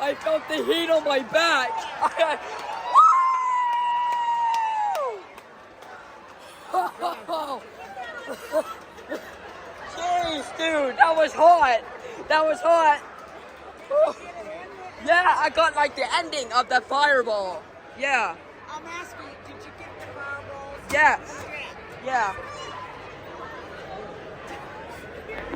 I felt the heat on my back. Jeez, dude, that was hot. That was hot. Yeah, I got like the ending of the fireball. Yeah. I'm asking, did you get the fireballs? Yeah. Okay. Yeah.